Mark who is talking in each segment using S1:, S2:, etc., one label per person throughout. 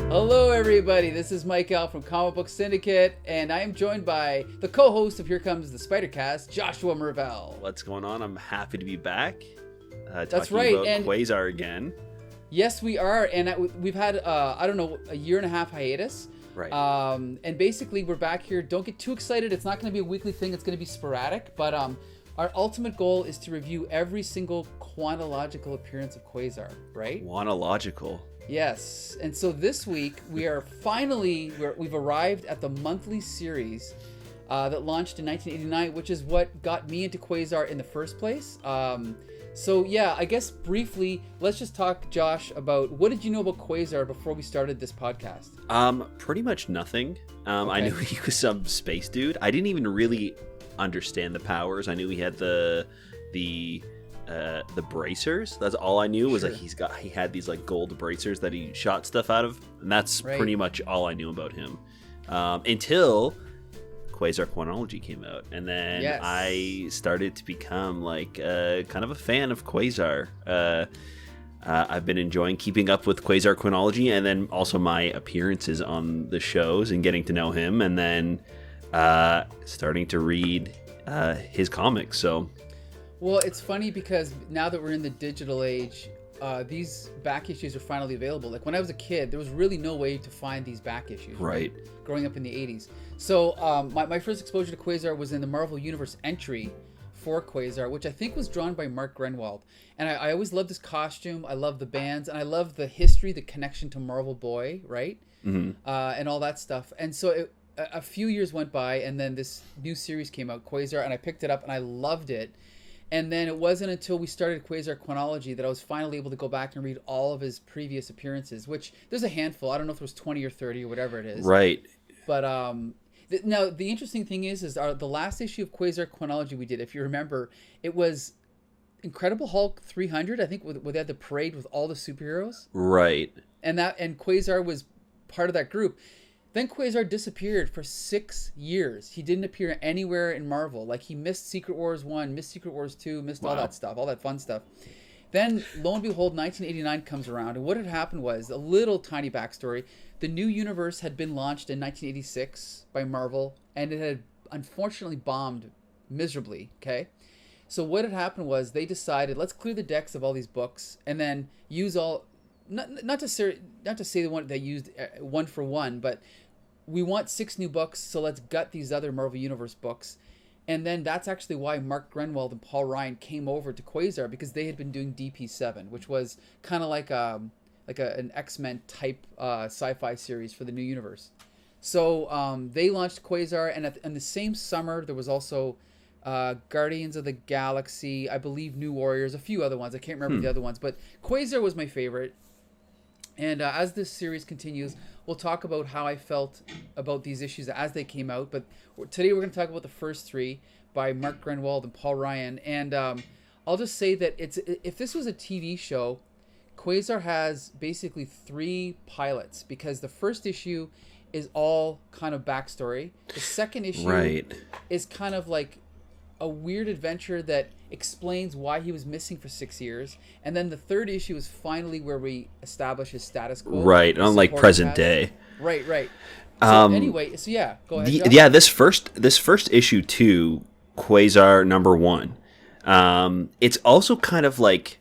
S1: Hello, everybody. This is Mike-EL from Comic Book Syndicate, and I am joined by the co-host of Here Comes the Spider-Cast, Joshua Murr-VELL.
S2: What's going on? I'm happy to be back.
S1: That's right.
S2: About
S1: and
S2: Quasar again.
S1: Yes, we are, and we've had a year and a half hiatus.
S2: Right.
S1: And basically, we're back here. Don't get too excited. It's not going to be a weekly thing. It's going to be sporadic. But our ultimate goal is to review every single chronological appearance of Quasar. Right.
S2: Chronological.
S1: Yes, and so this week we are we've arrived at the monthly series that launched in 1989, which is what got me into Quasar in the first place. So yeah, I guess briefly, let's just talk, Josh, about what did you know about Quasar before we started this podcast?
S2: Pretty much nothing.
S1: Okay.
S2: I knew he was some space dude. I didn't even really understand the powers. I knew he had the bracers. That's all I knew. Was
S1: Sure.
S2: he had these like gold bracers that he shot stuff out of, and that's
S1: Right.
S2: pretty much all I knew about him until Quasar Qua-Nology came out, and then
S1: Yes.
S2: I started to become like kind of a fan of Quasar. I've been enjoying keeping up with Quasar Qua-Nology, and then also my appearances on the shows and getting to know him, and then starting to read his comics. So.
S1: Well, it's funny because now that we're in the digital age, these back issues are finally available. Like when I was a kid, there was really no way to find these back issues.
S2: Right.
S1: Growing up in the 80s. So my first exposure to Quasar was in the Marvel Universe entry for Quasar, which I think was drawn by Mark Gruenwald. And I always loved his costume. I love the bands, and I love the history, the connection to Marvel Boy, right?
S2: Mm-hmm.
S1: And all that stuff. And so a few years went by, and then this new series came out, Quasar, and I picked it up and I loved it. And then it wasn't until we started Quasar Qua-Nology that I was finally able to go back and read all of his previous appearances, which there's a handful. I don't know if it was 20 or 30 or whatever it is.
S2: Right.
S1: But now the interesting thing is the last issue of Quasar Qua-Nology we did, if you remember, it was Incredible Hulk 300. I think where they had the parade with all the superheroes.
S2: Right.
S1: And Quasar was part of that group. Then Quasar disappeared for 6 years. He didn't appear anywhere in Marvel. Like he missed Secret Wars 1, missed Secret Wars 2, missed all that stuff, all that fun stuff. Then, lo and behold, 1989 comes around. And what had happened was, a little tiny backstory. The new universe had been launched in 1986 by Marvel. And it had unfortunately bombed miserably, okay? So what had happened was they decided, let's clear the decks of all these books. And then use all... Not to say the one they used one for one, but we want 6 new books, so let's gut these other Marvel Universe books. And then that's actually why Mark Gruenwald and Paul Ryan came over to Quasar, because they had been doing DP7, which was kind of like an X-Men type sci-fi series for the new universe. So they launched Quasar, and in the same summer there was also Guardians of the Galaxy, I believe New Warriors, a few other ones. I can't remember the other ones, but Quasar was my favorite. And as this series continues, we'll talk about how I felt about these issues as they came out. But today we're going to talk about the first 3 by Mark Gruenwald and Paul Ryan. And I'll just say that if this was a TV show, Quasar has basically 3 pilots, because the first issue is all kind of backstory. The second issue is kind of like a weird adventure that explains why he was missing for 6 years, and then the third issue is finally where we establish his status quo.
S2: Right, unlike present day.
S1: Right. So anyway, so yeah, go ahead.
S2: Yeah, this first issue too, Quasar #1. It's also kind of like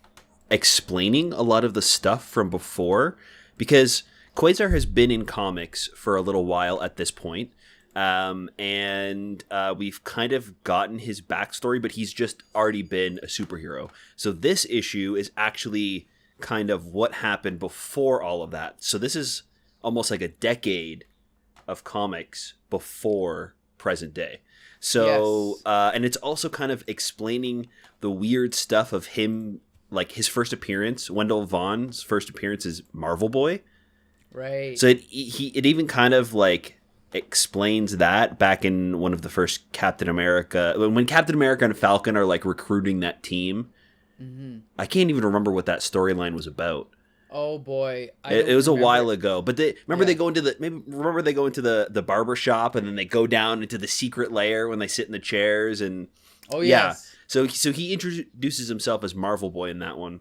S2: explaining a lot of the stuff from before, because Quasar has been in comics for a little while at this point. And we've kind of gotten his backstory, but he's just already been a superhero. So this issue is actually kind of what happened before all of that. So this is almost like a decade of comics before present day. So,
S1: Yes.
S2: And it's also kind of explaining the weird stuff of him, like his first appearance, Wendell Vaughn's first appearance as Marvel Boy.
S1: Right.
S2: So it even kind of like explains that back in one of the first Captain America, when Captain America and Falcon are like recruiting that team. Mm-hmm. I can't even remember what that storyline was about.
S1: Oh boy,
S2: it was a while ago. But they go into the barber shop, and then they go down into the secret lair when they sit in the chairs, and
S1: yes.
S2: So he introduces himself as Marvel Boy in that one.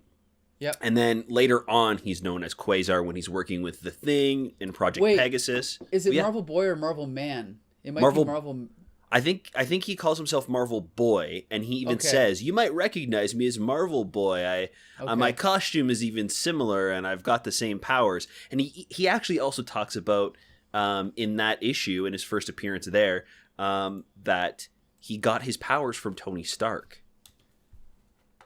S1: Yep.
S2: And then later on, he's known as Quasar when he's working with the Thing in Project
S1: Wait,
S2: Pegasus.
S1: is it
S2: Yeah,
S1: Marvel Boy or Marvel Man? It might be
S2: Marvel.
S1: Marvel.
S2: I think he calls himself Marvel Boy, and he even
S1: Okay.
S2: says, "You might recognize me as Marvel Boy. My
S1: Okay.
S2: costume is even similar, and I've got the same powers." And he actually also talks about in that issue, in his first appearance there, that he got his powers from Tony Stark,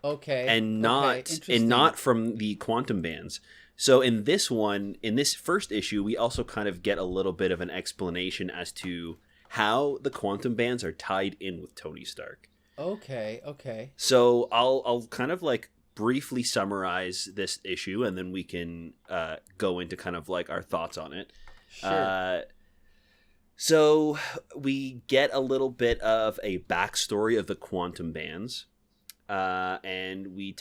S1: Okay.
S2: and
S1: Okay. Interesting.
S2: not from the quantum bands. So in this one, in this first issue, we also kind of get a little bit of an explanation as to how the quantum bands are tied in with Tony Stark.
S1: Okay. Okay.
S2: So I'll kind of like briefly summarize this issue, and then we can go into kind of like our thoughts on it.
S1: Sure.
S2: So we get a little bit of a backstory of the quantum bands, and we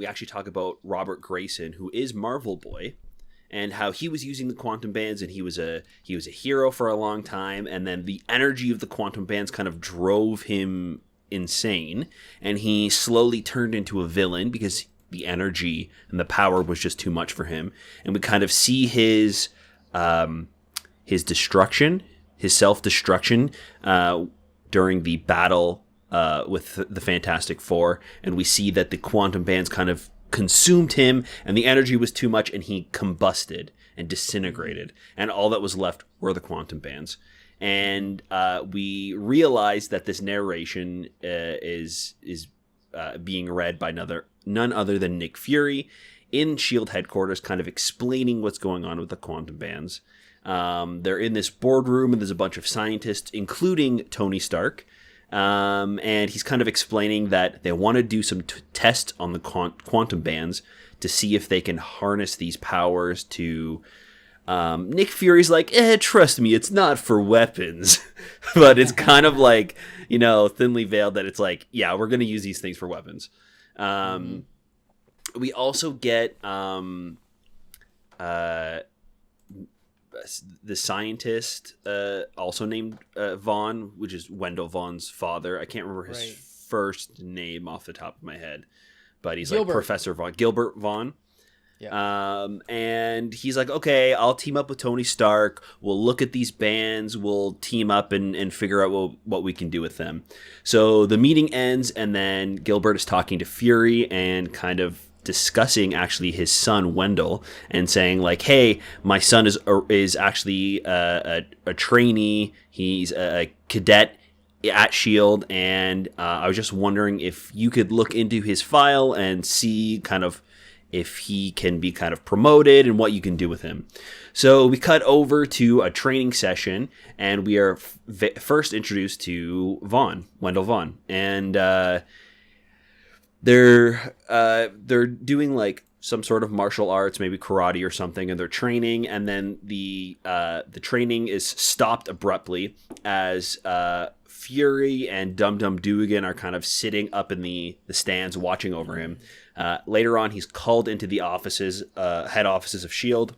S2: actually talk about Robert Grayson, who is Marvel Boy, and how he was using the quantum bands, and he was a hero for a long time, and then the energy of the quantum bands kind of drove him insane, and he slowly turned into a villain because the energy and the power was just too much for him. And we kind of see his destruction, his self-destruction during the battle with the Fantastic Four, and we see that the quantum bands kind of consumed him, and the energy was too much, and he combusted and disintegrated, and all that was left were the quantum bands. And we realize that this narration is being read by none other than Nick Fury in SHIELD headquarters, kind of explaining what's going on with the quantum bands. They're in this boardroom, and there's a bunch of scientists, including Tony Stark. And he's kind of explaining that they want to do some tests on the quantum bands to see if they can harness these powers to... Nick Fury's like, trust me, it's not for weapons. But it's kind of like, thinly veiled that it's like, yeah, we're going to use these things for weapons. We also get the scientist, also named Vaughn, which is Wendell Vaughn's father. I can't remember his first name off the top of my head, but he's Gilbert. Like Professor Vaughn, Gilbert Vaughn. Yeah. And he's like, okay, I'll team up with Tony Stark. We'll look at these bands. We'll team up and figure out what we can do with them. So the meeting ends, and then Gilbert is talking to Fury and kind of discussing actually his son Wendell, and saying like, hey, my son is actually a trainee. He's a cadet at SHIELD, and I was just wondering if you could look into his file and see kind of if he can be kind of promoted and what you can do with him. So we cut over to a training session, and we are first introduced to Wendell Vaughn, and they're doing like some sort of martial arts, maybe karate or something, and they're training, and then the training is stopped abruptly as Fury and Dum Dum Dugan are kind of sitting up in the stands watching over him. Later on, he's called into the offices, head offices of SHIELD.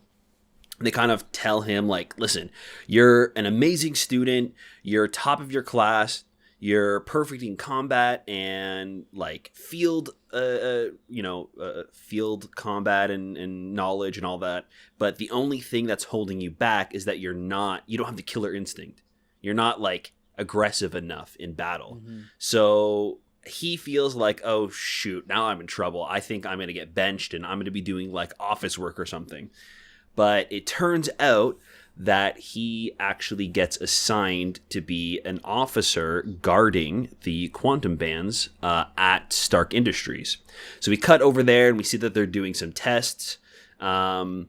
S2: They kind of tell him, like, listen, you're an amazing student. You're top of your class. You're perfect in combat and, like, field combat and knowledge and all that. But the only thing that's holding you back is that you don't have the killer instinct. You're not, like, aggressive enough in battle. Mm-hmm. So he feels like, oh shoot, now I'm in trouble. I think I'm going to get benched and I'm going to be doing like office work or something. But it turns out that he actually gets assigned to be an officer guarding the quantum bands at Stark Industries. So we cut over there and we see that they're doing some tests. And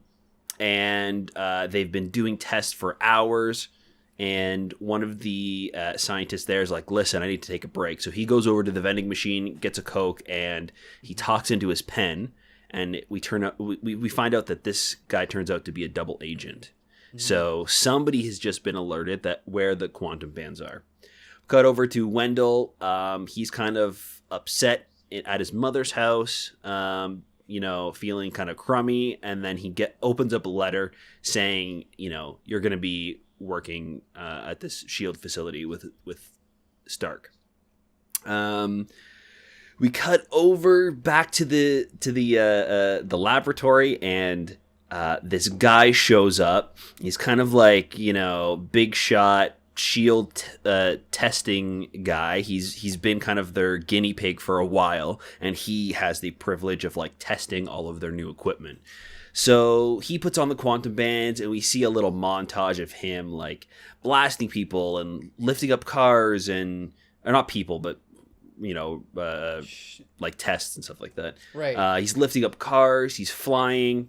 S2: they've been doing tests for hours. And one of the scientists there is like, listen, I need to take a break. So he goes over to the vending machine, gets a Coke, and he talks into his pen. And we find out that this guy turns out to be a double agent. Mm-hmm. So somebody has just been alerted that where the quantum bands are. Cut over to Wendell. He's kind of upset at his mother's house, feeling kind of crummy. And then he opens up a letter saying, you're going to be working at this SHIELD facility with Stark. we cut over back to the laboratory, and this guy shows up. He's kind of like, big shot shield testing guy. He's been kind of their guinea pig for a while, and he has the privilege of like testing all of their new equipment. So he puts on the quantum bands, and we see a little montage of him like blasting people and lifting up cars, or not people, but like tests and stuff like that.
S1: Right.
S2: He's lifting up cars. He's flying.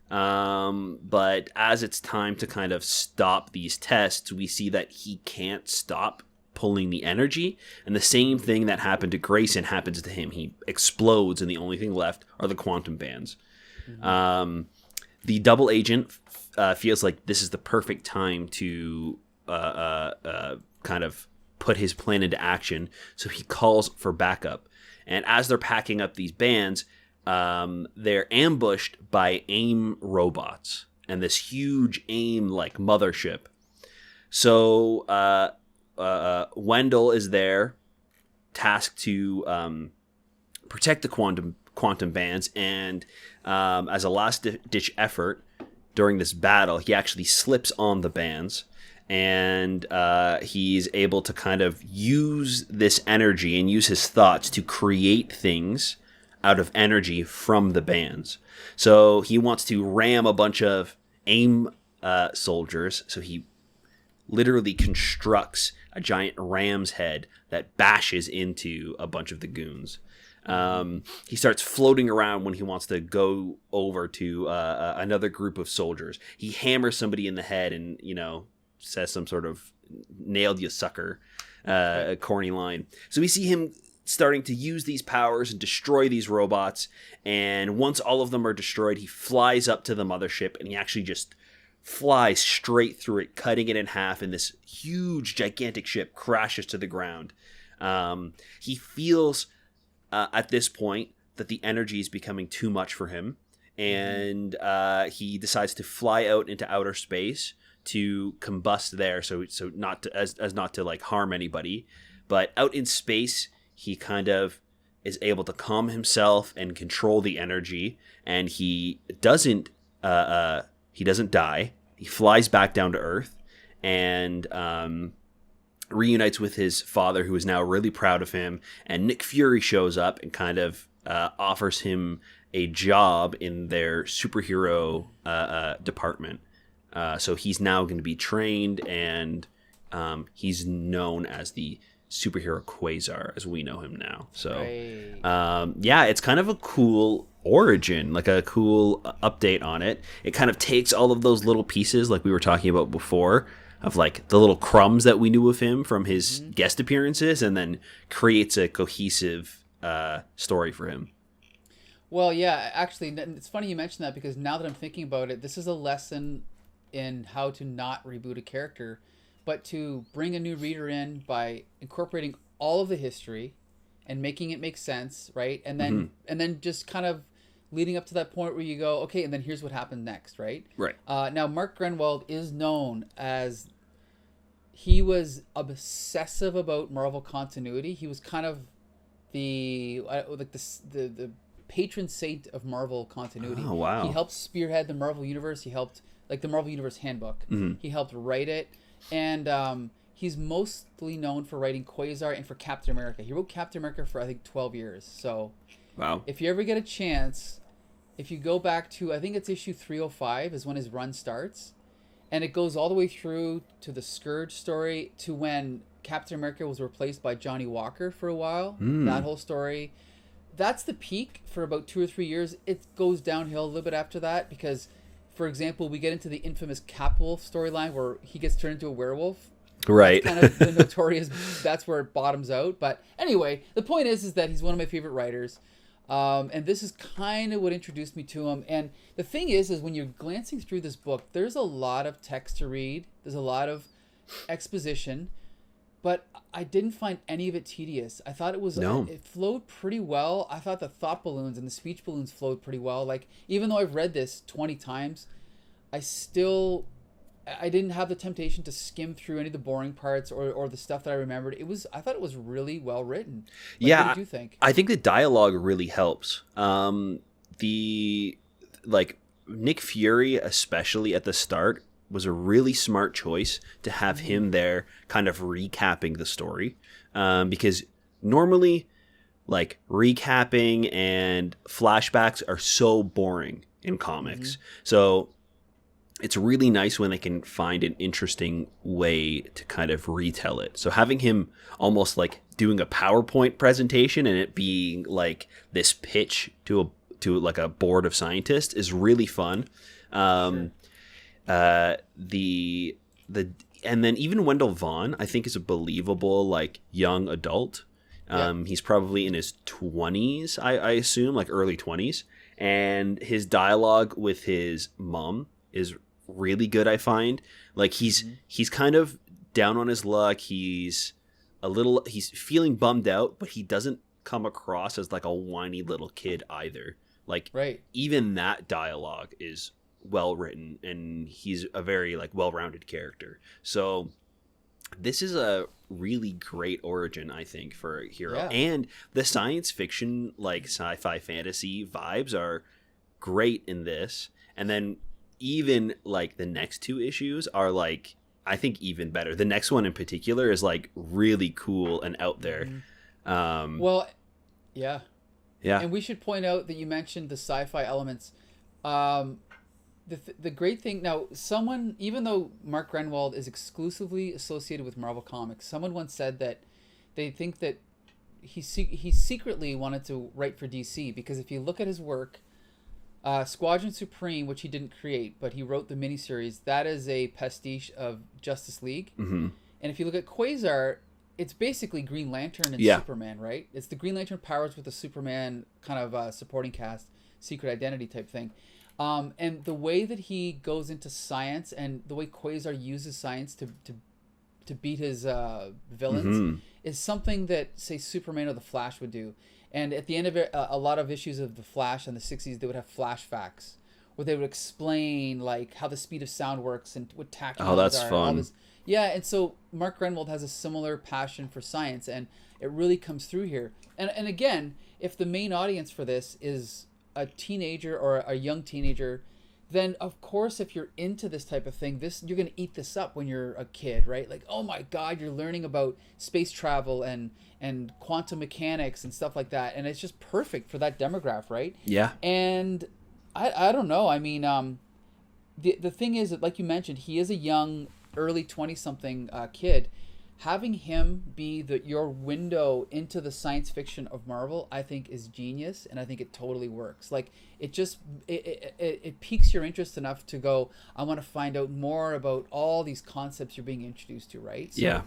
S2: But as it's time to kind of stop these tests, we see that he can't stop pulling the energy, and the same thing that happened to Grayson happens to him. He explodes, and the only thing left are the quantum bands. Mm-hmm. The double agent feels like this is the perfect time to kind of put his plan into action, so he calls for backup. And as they're packing up these bands, they're ambushed by AIM robots and this huge AIM like mothership. So Wendell is there, tasked to protect the quantum bands, and as a last ditch effort during this battle, he actually slips on the bands, and he's able to kind of use this energy and use his thoughts to create things out of energy from the bands. So he wants to ram a bunch of AIM soldiers, so he literally constructs a giant ram's head that bashes into a bunch of the goons. He starts floating around when he wants to go over to another group of soldiers. He hammers somebody in the head and, says some sort of "nailed you sucker" corny line. So we see him starting to use these powers and destroy these robots. And once all of them are destroyed, he flies up to the mothership, and he actually just flies straight through it, cutting it in half, and this huge, gigantic ship crashes to the ground. He feels at this point that the energy is becoming too much for him, and he decides to fly out into outer space to combust there, so not to, as not to like harm anybody. But out in space, he kind of is able to calm himself and control the energy, and he doesn't die. He flies back down to Earth and reunites with his father, who is now really proud of him. And Nick Fury shows up and kind of offers him a job in their superhero department. So he's now going to be trained, and he's known as the superhero Quasar as we know him now. So right. It's kind of a cool origin, like a cool update on it. It kind of takes all of those little pieces like we were talking about before, of like the little crumbs that we knew of him from his guest appearances, and then creates a cohesive story for him.
S1: Well, yeah, actually, it's funny you mentioned that, because now that I'm thinking about it, this is a lesson in how to not reboot a character, but to bring a new reader in by incorporating all of the history and making it make sense, right? And then just kind of leading up to that point where you go, okay, and then here's what happened next, right?
S2: Right.
S1: Now, Mark Gruenwald is known as, he was obsessive about Marvel continuity. He was kind of the patron saint of Marvel continuity.
S2: Oh, wow.
S1: He helped spearhead the Marvel Universe. He helped, like, the Marvel Universe Handbook. He helped write it. And he's mostly known for writing Quasar and for Captain America. He wrote Captain America for, I think, 12 years. So
S2: wow.
S1: If you ever get a chance, if you go back to, I think it's issue 305 is when his run starts. And it goes all the way through to the Scourge story, to when Captain America was replaced by Johnny Walker for a while. That whole story. That's the peak for about 2 or 3 years. It goes downhill a little bit after that, because, for example, we get into the infamous Capwolf storyline where he gets turned into a werewolf.
S2: Right.
S1: That's kind of the notorious, that's where it bottoms out. But anyway, the point is that he's one of my favorite writers. And this is kind of what introduced me to him. And the thing is when you're glancing through this book, there's a lot of text to read. There's a lot of exposition. But I didn't find any of it tedious. I thought it flowed pretty well. I thought the thought balloons and the speech balloons flowed pretty well. Like, even though I've read this 20 times, I still I didn't have the temptation to skim through any of the boring parts or the stuff that I remembered. I thought it was really well written. Like, what did you think?
S2: I think the dialogue really helps. The like Nick Fury, especially at the start, was a really smart choice to have him there, kind of recapping the story, because normally, like, recapping and flashbacks are so boring in comics. So it's really nice when they can find an interesting way to kind of retell it. So having him almost like doing a PowerPoint presentation and it being like this pitch to like a board of scientists is really fun. Sure. The and then even Wendell Vaughn, I think, is a believable like young adult. He's probably in his 20s, I assume, like early 20s, and his dialogue with his mom is really good. I find like he's kind of down on his luck. He's feeling bummed out, but he doesn't come across as like a whiny little kid either. Like, even that dialogue is well written, and he's a very like well-rounded character. So this is a really great origin, I think, for a hero. And the science fiction, like sci-fi fantasy vibes are great in this. And then even like the next two issues are like, I think, even better. The next one in particular is like really cool and out there.
S1: Well, yeah. And we should point out that you mentioned the sci-fi elements. The great thing now, someone, even though Mark Gruenwald is exclusively associated with Marvel Comics, someone once said that they think that he secretly wanted to write for DC, because if you look at his work, Squadron Supreme, which he didn't create, but he wrote the miniseries, that is a pastiche of Justice League. And if you look at Quasar, it's basically Green Lantern and Superman, right? It's the Green Lantern powers with the Superman kind of supporting cast, secret identity type thing. And the way that he goes into science and the way Quasar uses science to beat his villains is something that, say, Superman or the Flash would do. And at the end of it, a lot of issues of the Flash in the 60s, they would have flash facts where they would explain like how the speed of sound works and what tachyons are.
S2: Oh, that's fun.
S1: Yeah, and so Mark Gruenwald has a similar passion for science, and it really comes through here. And again, if the main audience for this is a teenager or a young teenager, then of course, if you're into this type of thing, you're going to eat this up when you're a kid, right? Like, oh my God, you're learning about space travel and quantum mechanics and stuff like that. And it's just perfect for that demographic, right?
S2: Yeah.
S1: And I don't know. I mean, the thing is that, like you mentioned, he is a young, early 20-something kid. Having him be your window into the science fiction of Marvel, I think, is genius, and I think it totally works. Like, it just it piques your interest enough to go, I want to find out more about all these concepts you're being introduced to, right? So,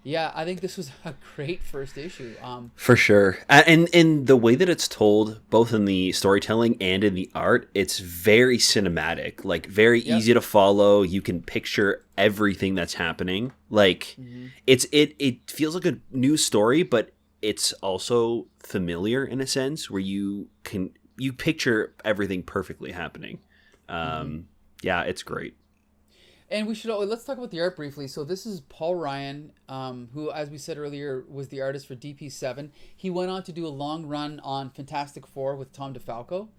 S1: yeah, I think this was a great first issue.
S2: For sure. And in the way that it's told, both in the storytelling and in the art, it's very cinematic, like very easy to follow. You can picture everything that's happening. Like it feels like a new story, but it's also familiar in a sense where you picture everything perfectly happening. Yeah, it's great.
S1: And let's talk about the art briefly. So this is Paul Ryan, who, as we said earlier, was the artist for DP7. He went on to do a long run on Fantastic Four with Tom DeFalco,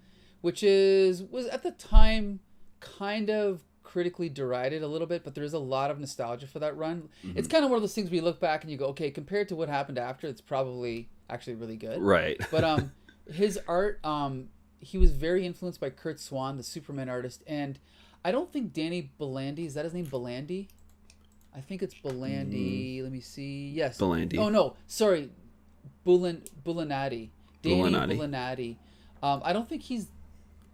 S1: which was at the time kind of critically derided a little bit, but there is a lot of nostalgia for that run. It's kind of one of those things where you look back and you go, okay, compared to what happened after, it's probably actually really good.
S2: Right.
S1: But his art, he was very influenced by Kurt Swan, the Superman artist, and I don't think Danny Bulanadi, is that his name, Bulanadi? I think it's Bulanadi. Let me see. Yes.
S2: Bulanadi.
S1: Oh, no. Sorry. Bulanadi. Danny Bulanadi. I don't think he's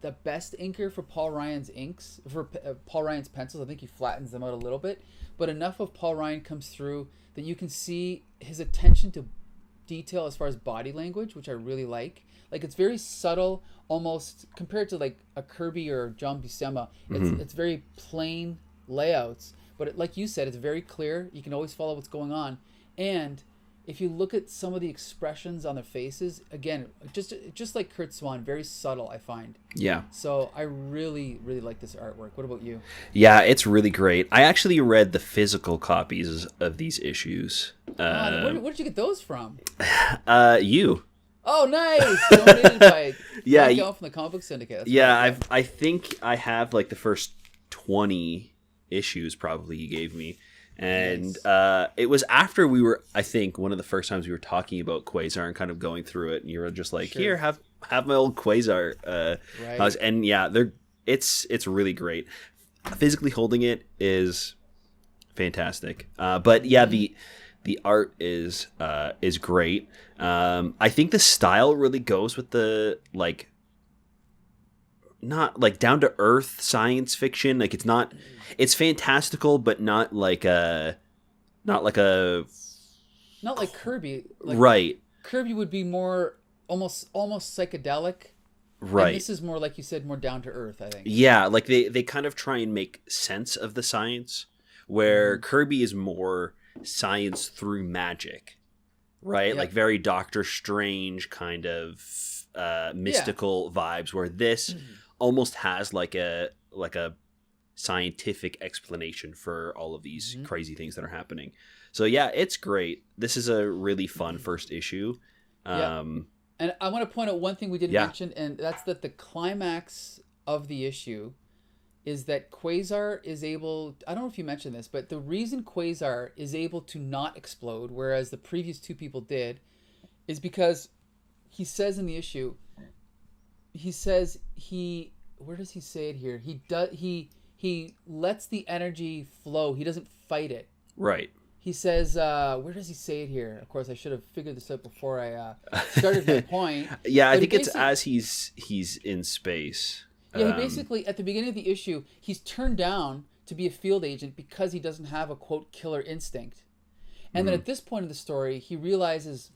S1: the best inker for Paul Ryan's inks, for Paul Ryan's pencils. I think he flattens them out a little bit. But enough of Paul Ryan comes through that you can see his attention to detail as far as body language, which I really like. Like, it's very subtle, almost compared to like a Kirby or John Buscema. It's very plain layouts, but like you said, it's very clear. You can always follow what's going on, and if you look at some of the expressions on their faces, again, just like Kurt Swan, very subtle, I find.
S2: Yeah.
S1: So I really, really like this artwork. What about you?
S2: Yeah, it's really great. I actually read the physical copies of these issues.
S1: Where did you get those from?
S2: You.
S1: Oh, nice! Donated by
S2: Yeah,
S1: from the Comic Book Syndicate. That's
S2: yeah. I think I have like the first 20 issues probably you gave me, and
S1: nice.
S2: It was after we were, I think, one of the first times we were talking about Quasar and kind of going through it, and you were just like,
S1: Sure.
S2: "Here, have my old Quasar."
S1: Right.
S2: And yeah, it's really great. Physically holding it is fantastic. But yeah, the art is great. I think the style really goes with the like, not like down to earth science fiction. Like it's fantastical, but not like not like
S1: Kirby. Like,
S2: right.
S1: Kirby would be more almost psychedelic.
S2: Right.
S1: And this is more, like you said, more down to earth, I think.
S2: Yeah, like they kind of try and make sense of the science, where Kirby is more science through magic, right?
S1: Yep.
S2: Like very Doctor Strange kind of mystical vibes, where this almost has like a scientific explanation for all of these crazy things that are happening. So yeah, it's great. This is a really fun first issue.
S1: And I want to point out one thing we didn't mention, and that's that the climax of the issue is that Quasar is able, I don't know if you mentioned this, but the reason Quasar is able to not explode, whereas the previous two people did, is because he says in the issue, where does he say it here? He lets the energy flow. He doesn't fight it.
S2: Right.
S1: He says, where does he say it here? Of course, I should have figured this out before I started my point.
S2: Yeah, I think it's as he's in space.
S1: Yeah, he basically, at the beginning of the issue, he's turned down to be a field agent because he doesn't have a, quote, killer instinct. And then at this point in the story, he realizes,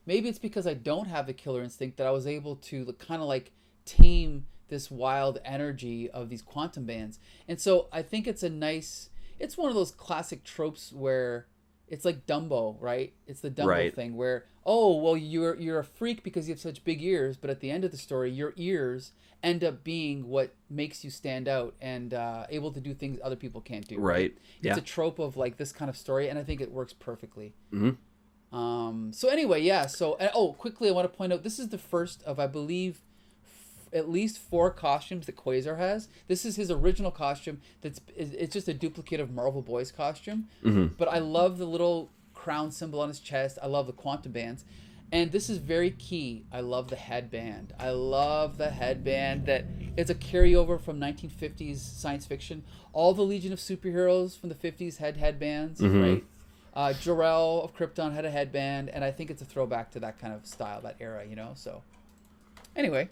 S1: maybe it's because I don't have the killer instinct that I was able to kind of like tame this wild energy of these quantum bands. And so I think it's it's one of those classic tropes where it's like Dumbo, right? It's the Dumbo thing where, oh, well, you're a freak because you have such big ears, but at the end of the story, your ears end up being what makes you stand out and able to do things other people can't do.
S2: Right.
S1: It's a trope of like this kind of story, and I think it works perfectly. So anyway, yeah. So quickly, I want to point out this is the first of, I believe, at least 4 costumes that Quasar has. This is his original costume. It's just a duplicate of Marvel Boy's costume. But I love the little crown symbol on his chest. I love the quantum bands. And this is very key. I love the headband. That it's a carryover from 1950s science fiction. All the Legion of Superheroes from the 50s had headbands, right? Jor-El of Krypton had a headband, and I think it's a throwback to that kind of style, that era, So anyway.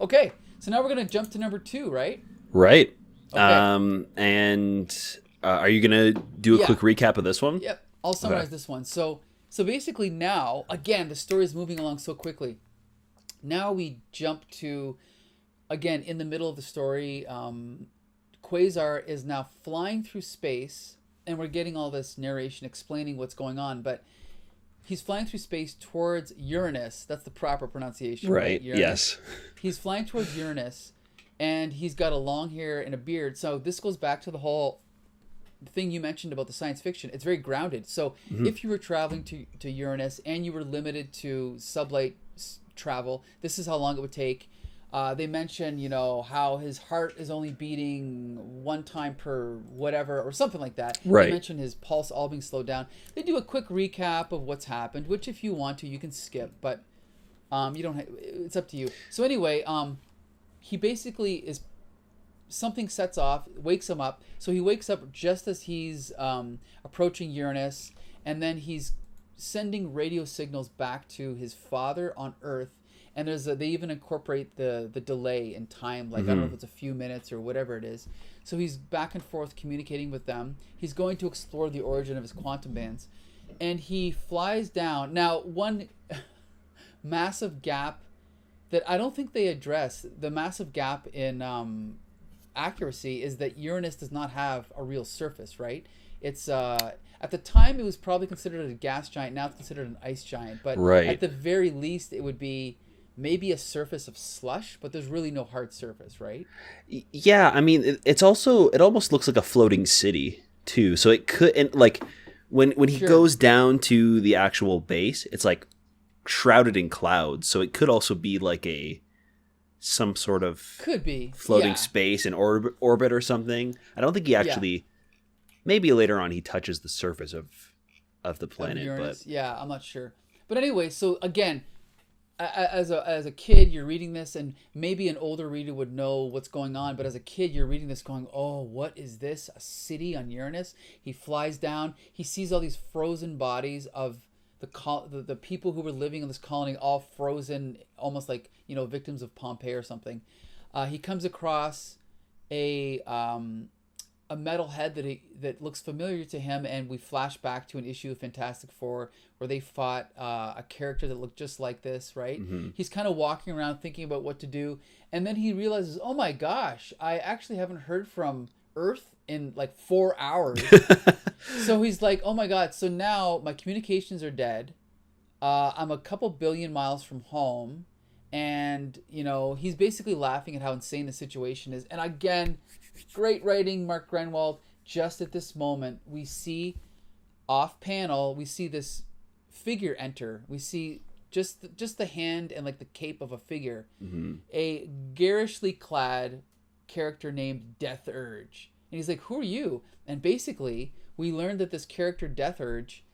S1: Okay, so now we're going to jump to number 2, right?
S2: Right.
S1: Okay.
S2: And are you going to do a quick recap of this one?
S1: Yep, I'll summarize this one. So basically now, again, the story is moving along so quickly. Now we jump to, again, in the middle of the story, Quasar is now flying through space, and we're getting all this narration explaining what's going on, but he's flying through space towards Uranus. That's the proper pronunciation, right?
S2: Yes.
S1: He's flying towards Uranus, and he's got a long hair and a beard. So this goes back to the whole thing you mentioned about the science fiction. It's very grounded. So if you were traveling to Uranus and you were limited to sublight travel, this is how long it would take. They mention, how his heart is only beating 1 time per whatever or something like that.
S2: Right.
S1: They mention his pulse all being slowed down. They do a quick recap of what's happened, which if you want to, you can skip, but you don't. It's up to you. So anyway, he basically something sets off, wakes him up. So he wakes up just as he's approaching Uranus, and then he's sending radio signals back to his father on Earth. And they even incorporate the delay in time, like I don't know if it's a few minutes or whatever it is. So he's back and forth communicating with them. He's going to explore the origin of his quantum bands, and he flies down. Now, one massive gap that I don't think they address, the massive gap in accuracy, is that Uranus does not have a real surface, right? It's at the time it was probably considered a gas giant. Now it's considered an ice giant. But
S2: Right.
S1: at the very least, it would be maybe a surface of slush, but there's really no hard surface, right?
S2: Yeah, I mean, it's also, it almost looks like a floating city too. So it could, and like when he
S1: Sure.
S2: goes down to the actual base, it's like shrouded in clouds. So it could also be like some sort of
S1: Could be
S2: floating
S1: yeah.
S2: space in orbit or something. I don't think he actually. Maybe later on he touches the surface of the planet, but
S1: yeah, I'm not sure. But anyway, so again, as a kid, you're reading this, and maybe an older reader would know what's going on. But as a kid, you're reading this, going, "Oh, what is this? A city on Uranus?" He flies down. He sees all these frozen bodies of the people who were living in this colony, all frozen, almost like victims of Pompeii or something. He comes across a metal head that looks familiar to him, and we flash back to an issue of Fantastic Four where they fought a character that looked just like this, right?
S2: Mm-hmm.
S1: He's kind of walking around thinking about what to do, and then he realizes, oh my gosh, I actually haven't heard from Earth in like 4 hours. So he's like, oh my god, so now my communications are dead. I'm a couple billion miles from home, and he's basically laughing at how insane the situation is. And again, great writing, Mark Gruenwald. Just at this moment, we see off panel, we see this figure enter. We see just the hand and like the cape of a figure.
S2: Mm-hmm.
S1: A garishly clad character named Death Urge. And he's like, who are you? And basically, we learned that this character, Death Urge,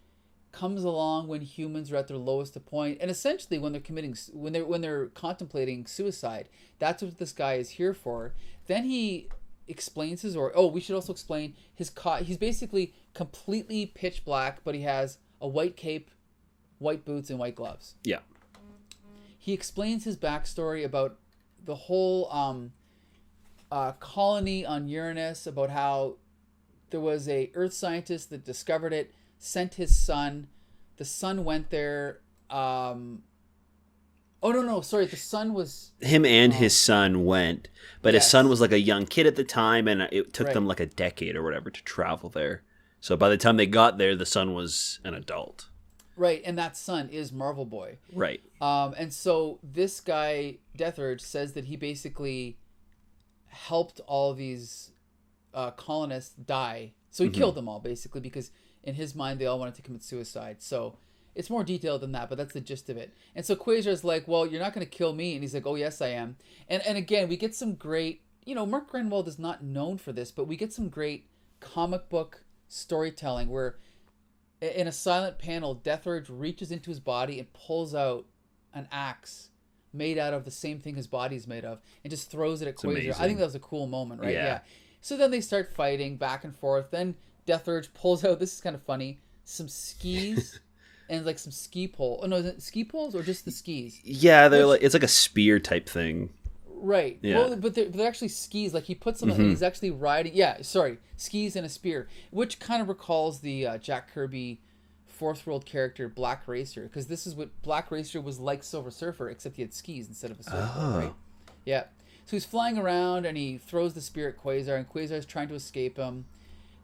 S1: comes along when humans are at their lowest point, and essentially when they're contemplating suicide. That's what this guy is here for. Then he explains we should also explain his he's basically completely pitch black, but he has a white cape, white boots, and white gloves.
S2: Yeah.
S1: He explains his backstory about the whole colony on Uranus, about how there was a Earth scientist that discovered it, sent his son. The son went there. The son was...
S2: Him and his son went, but
S1: Yes.
S2: his son was like a young kid at the time, and it took
S1: Right.
S2: them like a decade or whatever to travel there. So by the time they got there, the son was an adult.
S1: Right, and that son is Marvel Boy.
S2: Right.
S1: And so this guy, Death Urge, says that he basically helped all these colonists die. So he killed them all, basically, because in his mind, they all wanted to commit suicide. So it's more detailed than that, but that's the gist of it. And so Quasar's like, well, you're not going to kill me. And he's like, oh, yes, I am. And again, we get some great... Mark Gruenwald is not known for this, but we get some great comic book storytelling where in a silent panel, Death Urge reaches into his body and pulls out an axe made out of the same thing his body's made of and just throws it at Quasar.
S2: amazing.
S1: I think that was a cool moment, right?
S2: Yeah.
S1: So then they start fighting back and forth. Then Death Urge pulls out, this is kind of funny, some skis and like some ski pole. Oh no, is it ski poles or just the skis?
S2: Yeah, it's like a spear type thing.
S1: Right.
S2: Yeah.
S1: Well, but they're actually skis. Like he puts them on, and he's actually riding. Yeah, sorry, skis and a spear, which kind of recalls the Jack Kirby Fourth World character Black Racer, because this is what Black Racer was like Silver Surfer, except he had skis instead of a surfboard, right? Yeah. So he's flying around and he throws the spear at Quasar, and Quasar's trying to escape him.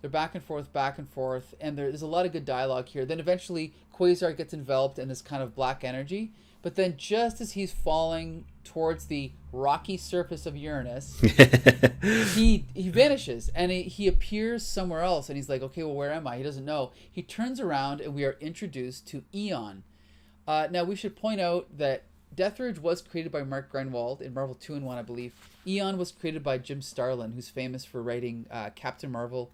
S1: They're back and forth, and there's a lot of good dialogue here. Then eventually Quasar gets enveloped in this kind of black energy, but then just as he's falling towards the rocky surface of Uranus, he vanishes, and he appears somewhere else, and he's like, okay, well, where am I? He doesn't know. He turns around, and we are introduced to Eon. Now, we should point out that Death Urge was created by Mark Gruenwald in Marvel 2-in-1, I believe. Eon was created by Jim Starlin, who's famous for writing Captain Marvel,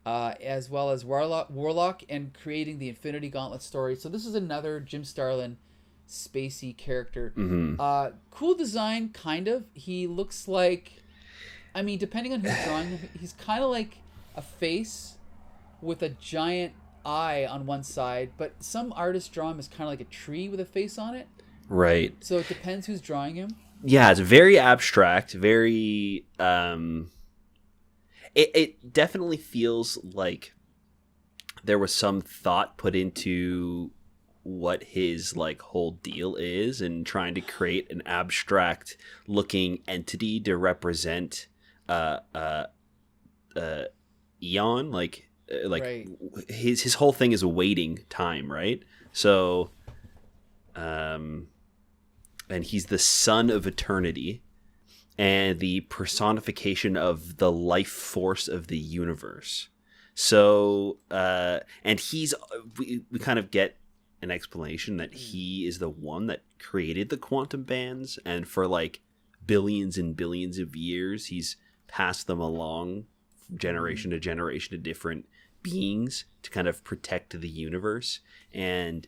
S1: as well as Warlock, and creating the Infinity Gauntlet story. So this is another Jim Starlin spacey character. Cool design, kind of. He looks like, I mean, depending on who's drawing him, he's kind of like a face with a giant eye on one side, but some artists draw him as kind of like a tree with a face on it.
S2: Right.
S1: So it depends who's drawing him.
S2: Yeah, it's very abstract, very it definitely feels like there was some thought put into what his like whole deal is, and trying to create an abstract looking entity to represent Eon, like like
S1: Right.
S2: his whole thing is awaiting time, right? So, and he's the son of eternity and the personification of the life force of the universe. So, and we kind of get an explanation that he is the one that created the quantum bands, and for like billions and billions of years, he's passed them along generation to generation to different beings to kind of protect the universe. And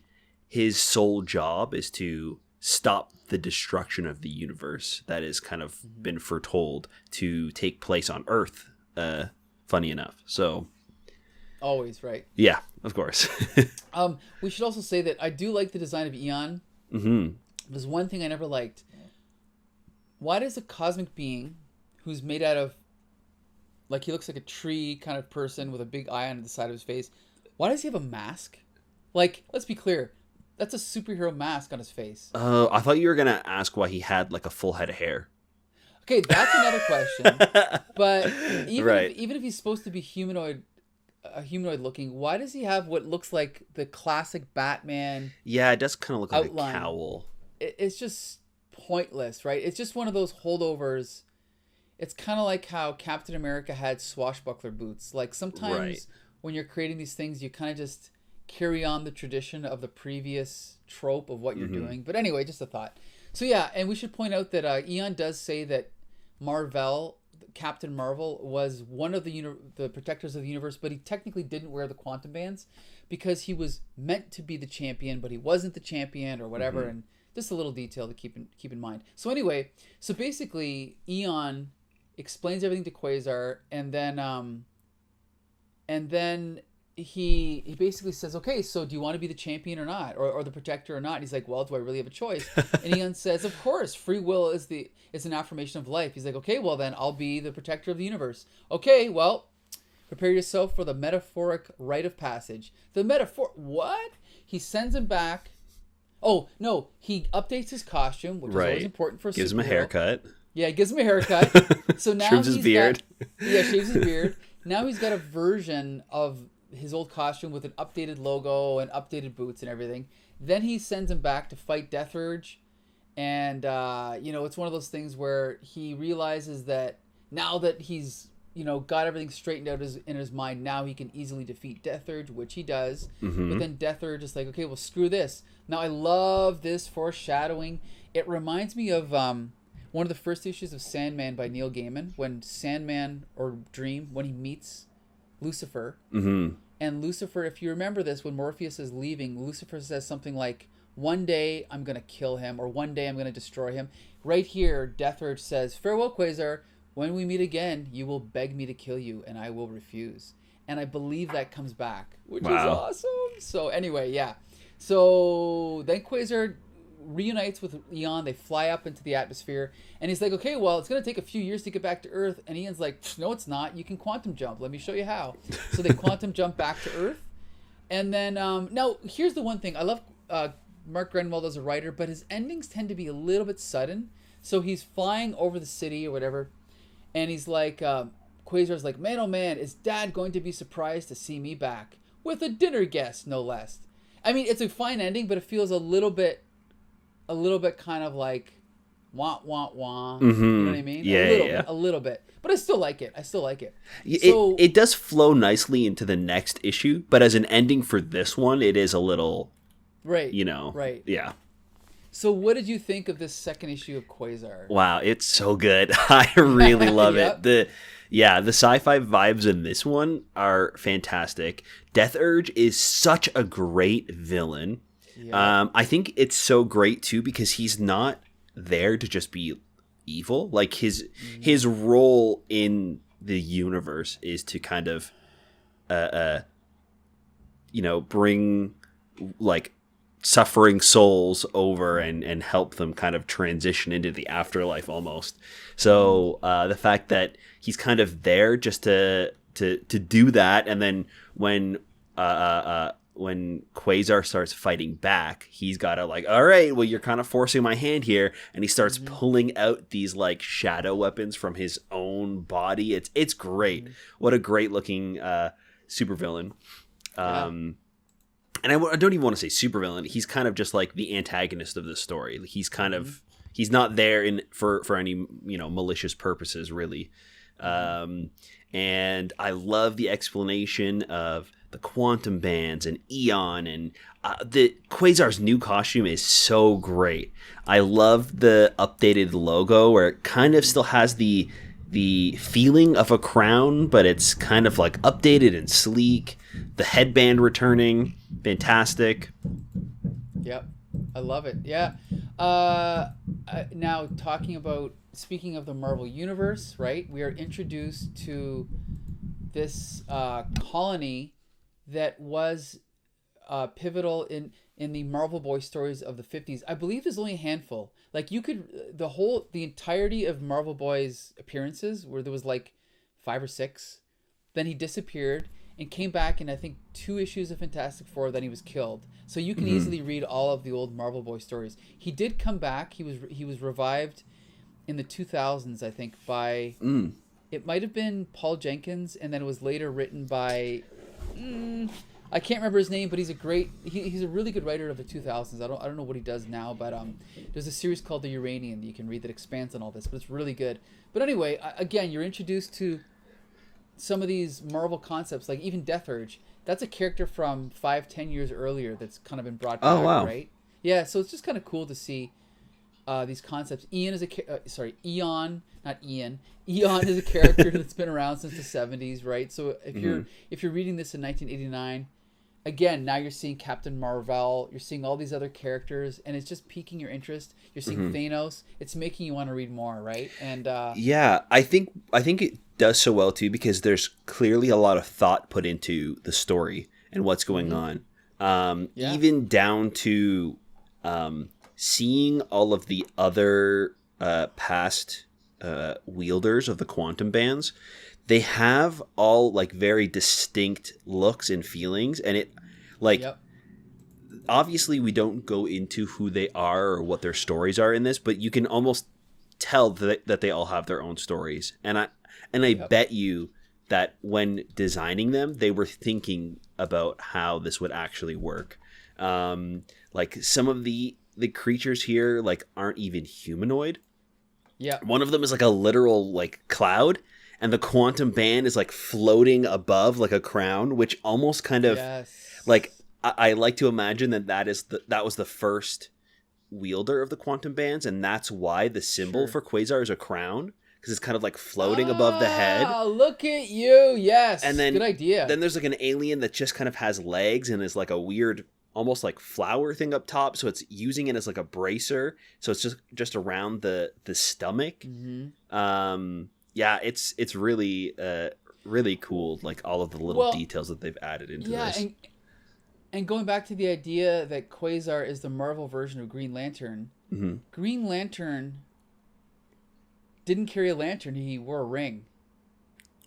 S2: his sole job is to stop the destruction of the universe that has kind of been foretold to take place on Earth. Funny enough. So
S1: Always, right.
S2: yeah, of course.
S1: We should also say that I do like the design of Eon.
S2: Mm-hmm.
S1: There's one thing I never liked. Why does a cosmic being who's made out of, like, he looks like a tree kind of person with a big eye on the side of his face, why does he have a mask? Like, let's be clear, that's a superhero mask on his face.
S2: I thought you were gonna ask why he had like a full head of hair.
S1: Okay, that's another question. But even if he's supposed to be humanoid looking, why does he have what looks like the classic Batman?
S2: Yeah, it does kind of look
S1: outline.
S2: like a cowl.
S1: It's just pointless, right? It's just one of those holdovers. It's kind of like how Captain America had swashbuckler boots. Like sometimes when you're creating these things, you kind of just carry on the tradition of the previous trope of what you're doing. But anyway, just a thought. So yeah, and we should point out that Eon does say that Mar-VELL, Captain Marvel, was one of the protectors of the universe, but he technically didn't wear the quantum bands because he was meant to be the champion, but he wasn't the champion or whatever. And just a little detail to keep in mind. So anyway, so basically Eon explains everything to Quasar, and then he basically says, okay, so do you want to be the champion or not, or the protector or not? And he's like, well, do I really have a choice? And Eon says, of course, free will is an affirmation of life. He's like, okay, well then I'll be the protector of the universe. Okay, well, prepare yourself for the metaphoric rite of passage. What? He sends him back. Oh no, he updates his costume, which is always important for a
S2: gives him a
S1: superhero.
S2: haircut.
S1: Yeah, he gives him a haircut. So now
S2: trims his beard.
S1: Shaves his beard. Now he's got a version of his old costume with an updated logo and updated boots and everything. Then he sends him back to fight Death Urge. And, it's one of those things where he realizes that now that he's, got everything straightened out in his mind, now he can easily defeat Death Urge, which he does. But then Death Urge is like, okay, well, screw this. Now, I love this foreshadowing. It reminds me of one of the first issues of Sandman by Neil Gaiman, when Sandman, or Dream, when he meets Lucifer. And Lucifer, if you remember this, when Morpheus is leaving, Lucifer says something like, one day I'm going to kill him, or one day I'm going to destroy him. Right here, Death Urge says, farewell, Quasar. When we meet again, you will beg me to kill you, and I will refuse. And I believe that comes back, which is awesome. So anyway, yeah. So then Quasar reunites with Eon. They fly up into the atmosphere, and he's like, okay, well, it's going to take a few years to get back to Earth. And Eon's like, no, it's not. You can quantum jump. Let me show you how. So they quantum jump back to Earth. And then, now, here's the one thing. I love Mark Gruenwald as a writer, but his endings tend to be a little bit sudden. So he's flying over the city or whatever, and he's like, Quasar's like, man, oh man, is Dad going to be surprised to see me back? With a dinner guest, no less. I mean, it's a fine ending, but it feels a little bit kind of like wah wah wah. You know what I mean? A little bit. But I still like it.
S2: It does flow nicely into the next issue, but as an ending for this one, it is a little
S1: right.
S2: Right. Yeah.
S1: So what did you think of this second issue of Quasar?
S2: Wow, it's so good. I really love it. The sci-fi vibes in this one are fantastic. Death Urge is such a great villain. Yeah. I think it's so great too because he's not there to just be evil. Like his role in the universe is to kind of bring like suffering souls over and help them kind of transition into the afterlife almost. So the fact that he's kind of there just to do that, and then when Quasar starts fighting back, he's got to like, all right, well, you're kind of forcing my hand here, and he starts pulling out these like shadow weapons from his own body. It's great. What a great looking supervillain. And I don't even want to say supervillain. He's kind of just like the antagonist of the story. He's kind of he's not there for any malicious purposes really. And I love the explanation of the quantum bands and Eon, and the Quasar's new costume is so great. I love the updated logo where it kind of still has the feeling of a crown, but it's kind of like updated and sleek. The headband returning, fantastic.
S1: Yep, I love it. Yeah. Now speaking of the Marvel Universe, right? We are introduced to this colony that was pivotal in the Marvel Boy stories of the 50s. I believe there's only a handful. Like the entirety of Marvel Boy's appearances, where there was like 5 or 6, then he disappeared and came back in I think 2 issues of Fantastic Four. Then he was killed. So you can easily read all of the old Marvel Boy stories. He did come back. He was revived in the 2000s, I think, by it might have been Paul Jenkins, and then it was later written by I can't remember his name, but he's a really good writer of the 2000s. I don't know what he does now, but there's a series called The Uranian that you can read that expands on all this, but it's really good. But anyway, again, you're introduced to some of these Marvel concepts, like even Death Urge. That's a character from 5-10 years earlier that's kind of been brought back, right? Yeah, so it's just kind of cool to see these concepts. Eon, not Ian. Eon is a character that's been around since the 70s, right? So if you're reading this in 1989, again, now you're seeing Captain Marvel, you're seeing all these other characters, and it's just piquing your interest. You're seeing Thanos. It's making you want to read more, right? And
S2: yeah, I think it does so well too because there's clearly a lot of thought put into the story and what's going on. Even down to seeing all of the other past wielders of the quantum bands. They have all like very distinct looks and feelings, and it obviously we don't go into who they are or what their stories are in this, but you can almost tell that they all have their own stories. And I bet you that when designing them, they were thinking about how this would actually work. Like some of the creatures here like aren't even humanoid. Yeah. One of them is like a literal like cloud, and the quantum band is like floating above like a crown, which almost kind of like I like to imagine that was the first wielder of the quantum bands, and that's why the symbol for Quasar is a crown, because it's kind of like floating above the head.
S1: Oh, look at you. Yes. And then, good idea.
S2: Then there's like an alien that just kind of has legs and is like a weird almost like flower thing up top, so it's using it as like a bracer, so it's just around the stomach. Yeah, it's really really cool, like all of the little details that they've added into this.
S1: And going back to the idea that Quasar is the Marvel version of Green Lantern, Green Lantern didn't carry a lantern, he wore a ring.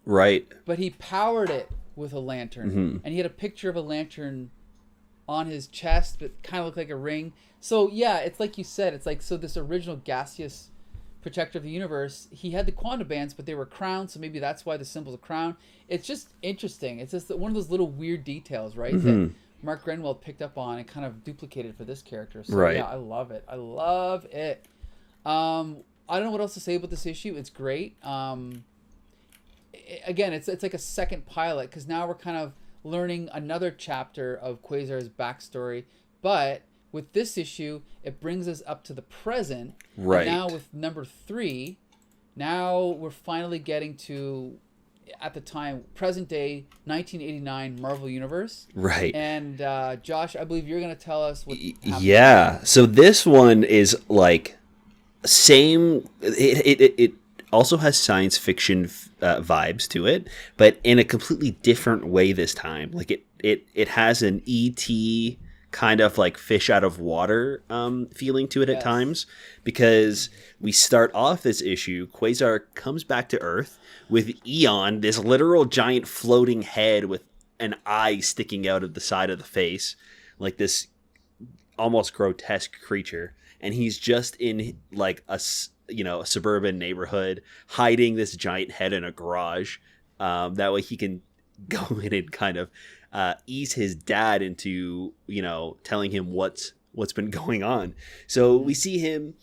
S2: Right.
S1: But he powered it with a lantern, and he had a picture of a lantern on his chest, but kind of looked like a ring. So yeah, it's like you said, it's like, so this original gaseous protector of the universe, he had the quantum bands, but they were crowns, so maybe that's why the symbol's a crown. It's just interesting. It's just one of those little weird details, right? That Mark Gruenwald picked up on and kind of duplicated for this character. So yeah, I love it. I love it. I don't know what else to say about this issue. It's great. Again, it's like a second pilot, because now we're kind of learning another chapter of Quasar's backstory, but with this issue, it brings us up to the present. Right. And now with number 3, now we're finally getting to, at the time, present day, 1989 Marvel Universe. Right. And Josh, I believe you're going to tell us what happened.
S2: Yeah. So this one is like same. It also has science fiction vibes to it, but in a completely different way this time. Like it has an E.T. kind of like fish out of water feeling to it at times, because we start off this issue, Quasar comes back to Earth with Eon, this literal giant floating head with an eye sticking out of the side of the face, like this almost grotesque creature, and he's just in like a suburban neighborhood hiding this giant head in a garage. That way he can go in and kind of ease his dad into, telling him what's been going on. So we see him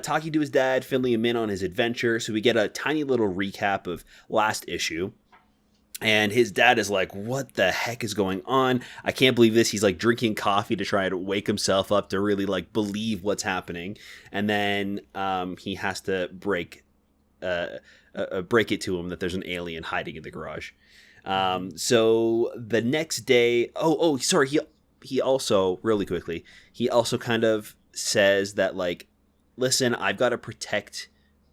S2: talking to his dad, filling him in on his adventure. So we get a tiny little recap of last issue. And his dad is like, what the heck is going on? I can't believe this. He's like drinking coffee to try to wake himself up to really like believe what's happening. And then he has to break it to him that there's an alien hiding in the garage. So the next day, sorry. He also, really quickly, he also kind of says that like, listen, I've got to protect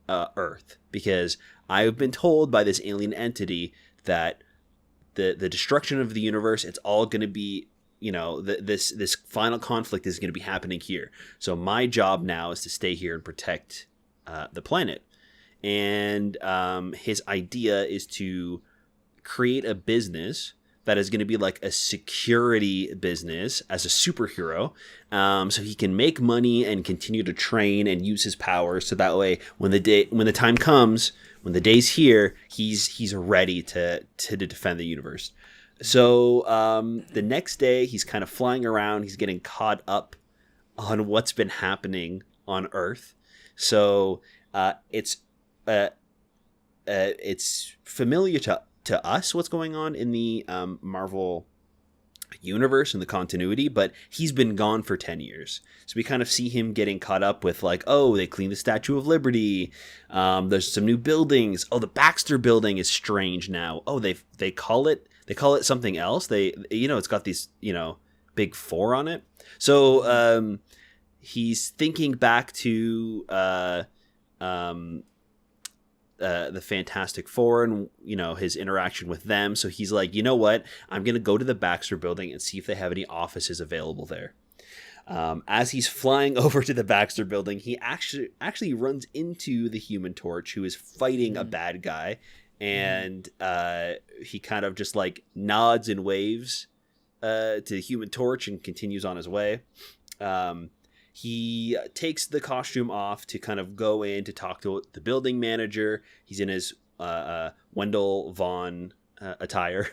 S2: Earth because I've been told by this alien entity that the destruction of the universe, it's all going to be, this final conflict is going to be happening here. So my job now is to stay here and protect the planet. And his idea is to create a business that is going to be like a security business as a superhero, so he can make money and continue to train and use his powers. So that way, when the time comes, when the day's here, he's ready to defend the universe. So the next day, he's kind of flying around. He's getting caught up on what's been happening on Earth. So it's familiar to us what's going on in the Marvel universe and the continuity, but he's been gone for 10 years. So we kind of see him getting caught up with like, oh, they cleaned the Statue of Liberty. There's some new buildings. Oh, the Baxter building is strange now. Oh, they call it something else. It's got these, big 4 on it. So he's thinking back to the Fantastic Four and, his interaction with them. So he's like, you know what? I'm going to go to the Baxter building and see if they have any offices available there. As he's flying over to the Baxter building, he actually runs into the Human Torch, who is fighting a bad guy. And he kind of just like nods and waves to the Human Torch and continues on his way. He takes the costume off to kind of go in to talk to the building manager. He's in his Wendell Vaughn attire,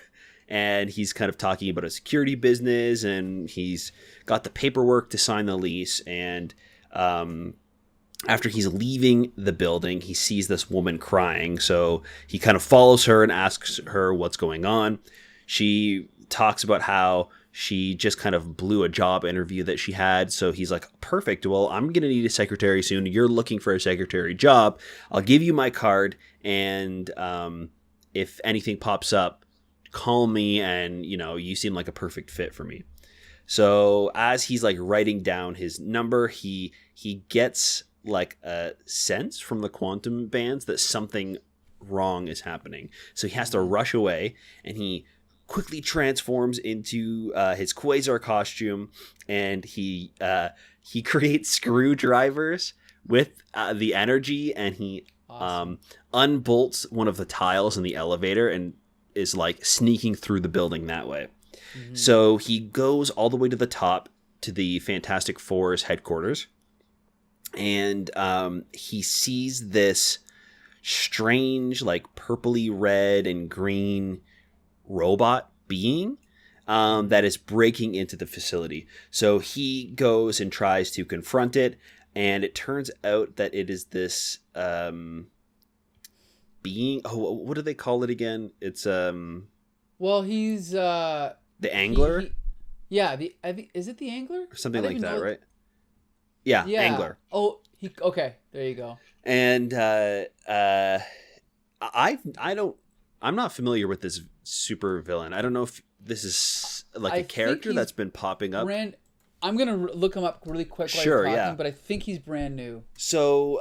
S2: and he's kind of talking about a security business, and he's got the paperwork to sign the lease. And after he's leaving the building, he sees this woman crying. So he kind of follows her and asks her what's going on. She talks about how she just kind of blew a job interview that she had. So he's like, perfect. Well, I'm going to need a secretary soon. You're looking for a secretary job. I'll give you my card. And if anything pops up, call me. And, you seem like a perfect fit for me. So as he's like writing down his number, he gets like a sense from the quantum bands that something wrong is happening. So he has to rush away, and he quickly transforms into his Quasar costume, and he creates screwdrivers with the energy, and he unbolts one of the tiles in the elevator and is like sneaking through the building that way. Mm-hmm. So he goes all the way to the top to the Fantastic Four's headquarters, and he sees this strange, like purpley red and green robot being that is breaking into the facility. So he goes and tries to confront it, and it turns out that it is this being. Oh, what do they call it again? It's
S1: well, he's
S2: the Angler.
S1: Is it the Angler
S2: or something like that, right? Yeah, Angler.
S1: Oh, okay. There you go.
S2: And I'm not familiar with this super villain. I don't know if this is like a character that's been popping up.
S1: I'm gonna look him up really quick while you're talking, but I think he's brand new. So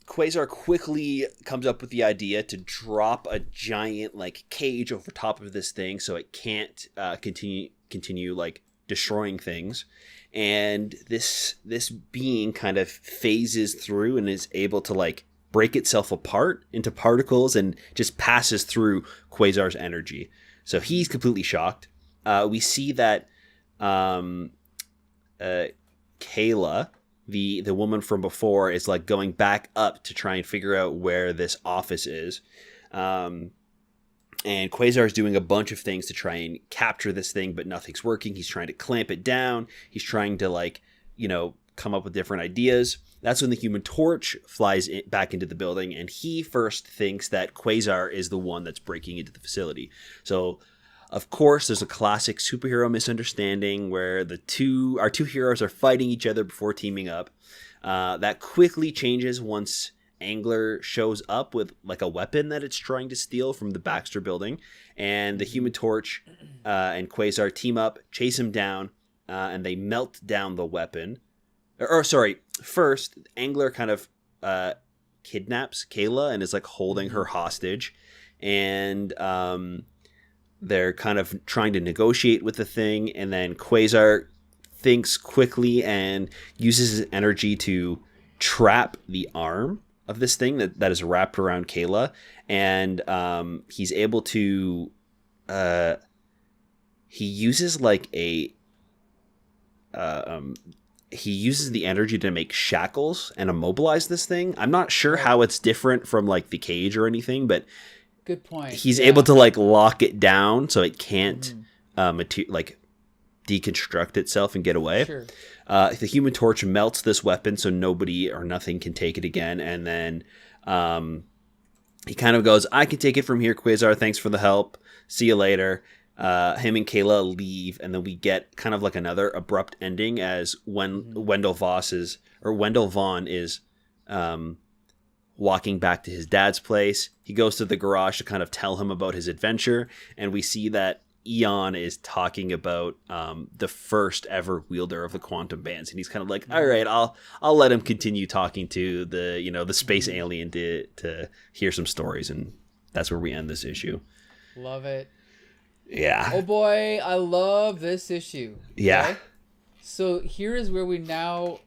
S2: Quasar quickly comes up with the idea to drop a giant like cage over top of this thing so it can't continue like destroying things. And this being kind of phases through and is able to like break itself apart into particles and just passes through Quasar's energy. So he's completely shocked. We see that Kayla, the woman from before, is like going back up to try and figure out where this office is. And Quasar is doing a bunch of things to try and capture this thing, but nothing's working. He's trying to clamp it down. He's trying to, like, you know, come up with different ideas. That's when the Human Torch flies back into the building, and he first thinks that Quasar is the one that's breaking into the facility. So, of course, there's a classic superhero misunderstanding where our two heroes are fighting each other before teaming up. That quickly changes once Angler shows up with like a weapon that it's trying to steal from the Baxter building, and the Human Torch and Quasar team up, chase him down, and they melt down the weapon. First Angler kind of kidnaps Kayla and is like holding her hostage, and they're kind of trying to negotiate with the thing, and then Quasar thinks quickly and uses his energy to trap the arm of this thing that is wrapped around Kayla, and he's able to he uses the energy to make shackles and immobilize this thing. I'm not sure how it's different from like the cage or anything, but
S1: good point.
S2: He's able to like lock it down so it can't deconstruct itself and get away.
S1: Sure.
S2: The Human Torch melts this weapon so nobody or nothing can take it again, and then he kind of goes, "I can take it from here, Quasar. Thanks for the help. See you later." Him and Kayla leave, and then we get kind of like another abrupt ending as when Wendell Vaughn is walking back to his dad's place. He goes to the garage to kind of tell him about his adventure, and we see that Eon is talking about the first ever wielder of the quantum bands, and he's kind of like, all right, I'll let him continue talking to the space alien to hear some stories, and that's where we end this issue.
S1: Love it.
S2: Yeah.
S1: Oh boy, I love this issue.
S2: Yeah.
S1: Okay? So here is where we now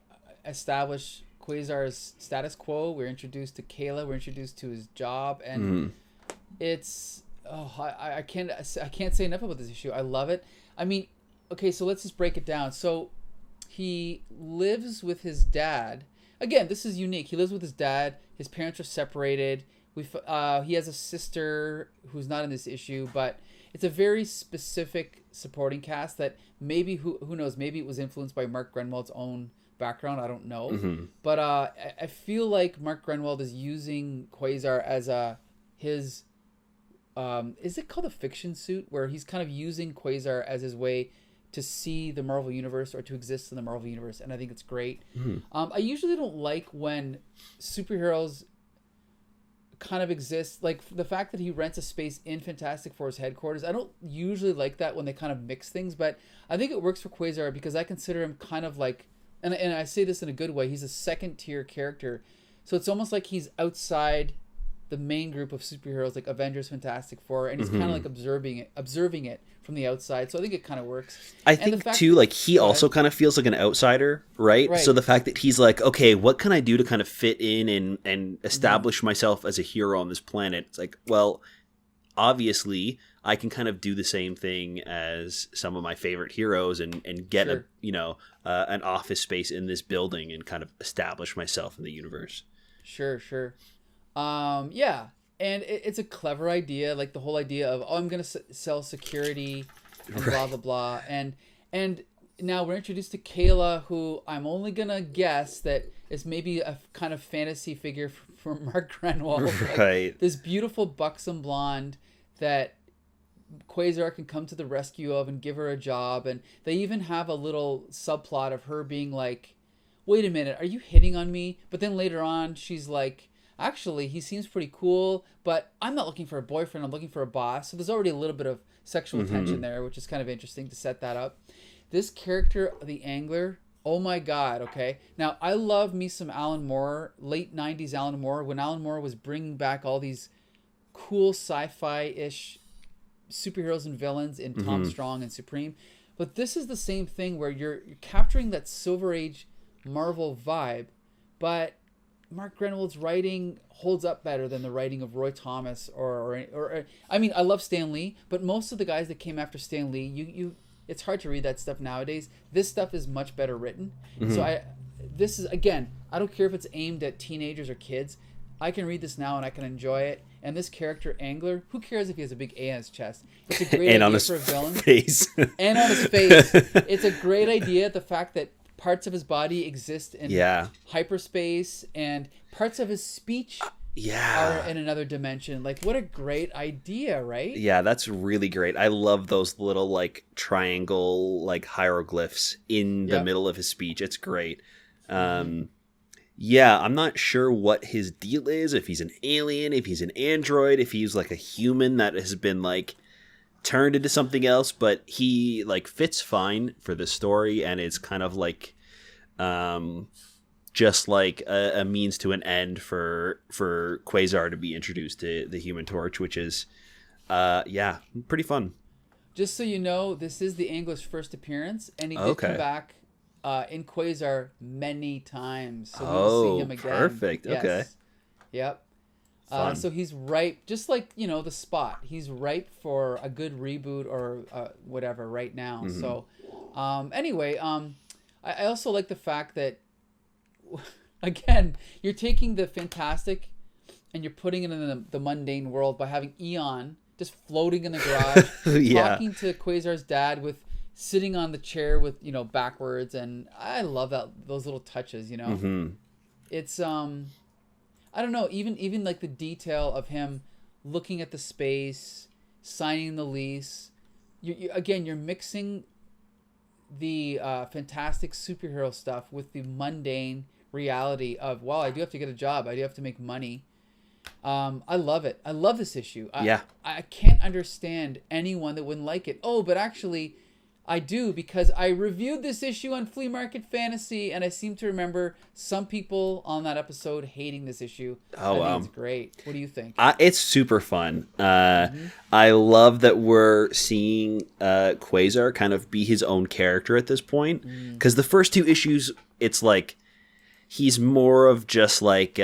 S1: establish Quasar's status quo. We're introduced to Kayla. We're introduced to his job, and it's I can't say enough about this issue. I love it. I mean, okay, so let's just break it down. So he lives with his dad. Again, this is unique. He lives with his dad. His parents are separated. He has a sister who's not in this issue, but it's a very specific supporting cast that maybe who knows, maybe it was influenced by Mark Gruenwald's own background. I don't know. But I feel like Mark Gruenwald is using Quasar as his is it called a fiction suit, where he's kind of using Quasar as his way to see the Marvel Universe or to exist in the Marvel Universe, and I think it's great. I usually don't like when superheroes kind of exist, like the fact that he rents a space in Fantastic Four's headquarters. I don't usually like that when they kind of mix things, but I think it works for Quasar because I consider him kind of like, and I say this in a good way, he's a second tier character. So it's almost like he's outside the main group of superheroes like Avengers, Fantastic Four, and he's kind of like observing it from the outside. So I think it kind of works.
S2: I think too, like he also kind of feels like an outsider, right? So the fact that he's like, okay, what can I do to kind of fit in and establish myself as a hero on this planet? It's like, well, obviously I can kind of do the same thing as some of my favorite heroes and get an office space in this building and kind of establish myself in the universe. Sure.
S1: Yeah, and it's a clever idea, like the whole idea of, I'm going to sell security and blah, blah, blah. And now we're introduced to Kayla, who I'm only going to guess that is maybe a kind of fantasy figure from Mark Gruenwald. Like this beautiful buxom blonde that Quasar can come to the rescue of and give her a job. And they even have a little subplot of her being like, wait a minute, are you hitting on me? But then later on, she's like, actually, he seems pretty cool, but I'm not looking for a boyfriend. I'm looking for a boss. So there's already a little bit of sexual tension there, which is kind of interesting to set that up. This character, the Angler, oh my God, okay? Now, I love me some Alan Moore, late 90s Alan Moore, when Alan Moore was bringing back all these cool sci-fi-ish superheroes and villains in Tom Strong and Supreme. But this is the same thing where you're capturing that Silver Age Marvel vibe, but Mark Gruenwald's writing holds up better than the writing of Roy Thomas or I mean, I love Stan Lee, but most of the guys that came after Stan Lee, you it's hard to read that stuff nowadays. This stuff is much better written. So this is, again, I don't care if it's aimed at teenagers or kids. I can read this now and I can enjoy it. And this character, Angler, who cares if he has a big A on his chest? It's a great
S2: and
S1: idea
S2: on his
S1: for a villain.
S2: face.
S1: And on his face. It's a great idea, the fact that parts of his body exist in hyperspace, and parts of his speech are in another dimension. Like, what a great idea, right?
S2: Yeah, that's really great. I love those little like triangle like hieroglyphs in the middle of his speech. It's great. Yeah, I'm not sure what his deal is, if he's an alien, if he's an android, if he's like a human that has been like turned into something else, but he like fits fine for the story, and it's kind of like just like a means to an end for Quasar to be introduced to the Human Torch, which is pretty fun.
S1: Just so you know, this is the Angler's first appearance, and he did come back in Quasar many times, so we'll see him again.
S2: Perfect.
S1: Yes.
S2: Okay.
S1: Yep. So he's ripe, just like, the Spot. He's ripe for a good reboot or whatever right now. So anyway, I also like the fact that, again, you're taking the fantastic and you're putting it in the mundane world by having Eon just floating in the garage, talking to Quasar's dad sitting on the chair with, backwards. And I love those little touches, It's, I don't know, even like the detail of him looking at the space, signing the lease. You're mixing the fantastic superhero stuff with the mundane reality of, well, I do have to get a job. I do have to make money. I love it. I love this issue. I can't understand anyone that wouldn't like it. Oh, but actually, I do, because I reviewed this issue on Flea Market Fantasy, and I seem to remember some people on that episode hating this issue. I think it's great. What do you think?
S2: It's super fun. I love that we're seeing Quasar kind of be his own character at this point, because the first two issues, it's like he's more of just like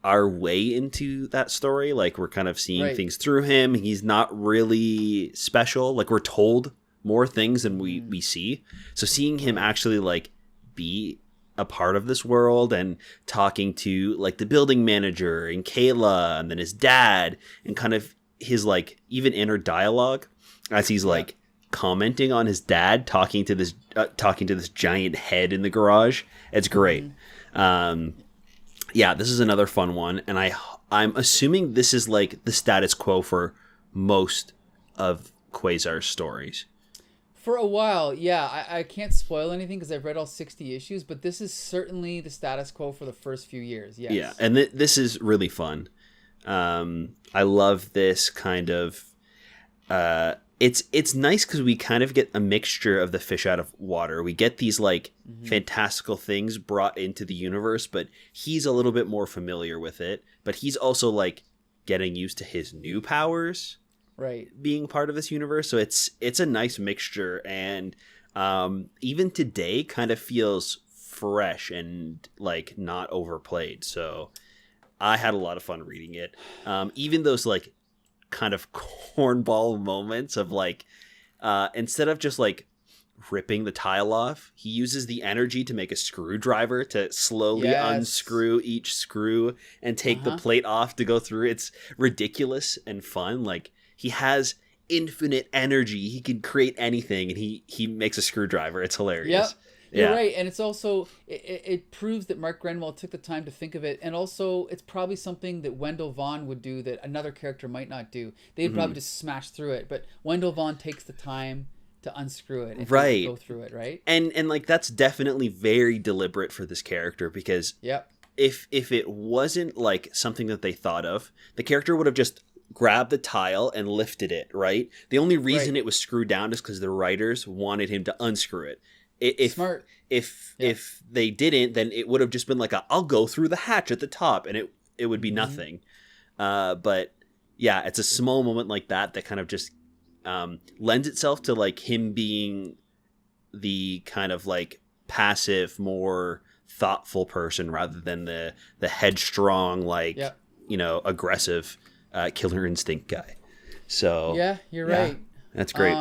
S2: our way into that story. Like, we're kind of seeing things through him. He's not really special. Like, we're told more things than we see. So seeing him actually like be a part of this world and talking to like the building manager and Kayla and then his dad, and kind of his like even inner dialogue as he's like commenting on his dad talking to this giant head in the garage. It's great. This is another fun one, and I'm assuming this is like the status quo for most of Quasar's stories.
S1: For a while, I can't spoil anything because I've read all 60 issues, but this is certainly the status quo for the first few years. Yes.
S2: Yeah, and this is really fun. I love this kind of. It's nice because we kind of get a mixture of the fish out of water. We get these like fantastical things brought into the universe, but he's a little bit more familiar with it. But he's also like getting used to his new powers. Right, being part of this universe. So it's a nice mixture, and even today kind of feels fresh and like not overplayed. So I had a lot of fun reading it. Even those like kind of cornball moments of like instead of just like ripping the tile off, he uses the energy to make a screwdriver to slowly unscrew each screw and take the plate off to go through. It's ridiculous and fun. Like, he has infinite energy. He can create anything, and he makes a screwdriver. It's hilarious. Yep.
S1: You're right. And it's also, it proves that Mark Gruenwald took the time to think of it. And also, it's probably something that Wendell Vaughn would do that another character might not do. They'd probably just smash through it. But Wendell Vaughn takes the time to unscrew it and go through it, right?
S2: And like, that's definitely very deliberate for this character, because if it wasn't like something that they thought of, the character would have just grabbed the tile and lifted it, right? The only reason it was screwed down is because the writers wanted him to unscrew it. Smart. If they didn't, then it would have just been like I'll go through the hatch at the top, and it would be nothing. But yeah, it's a small moment like that kind of just lends itself to like him being the kind of like passive, more thoughtful person rather than the headstrong, like aggressive Killer Instinct guy. So
S1: you're right.
S2: That's great.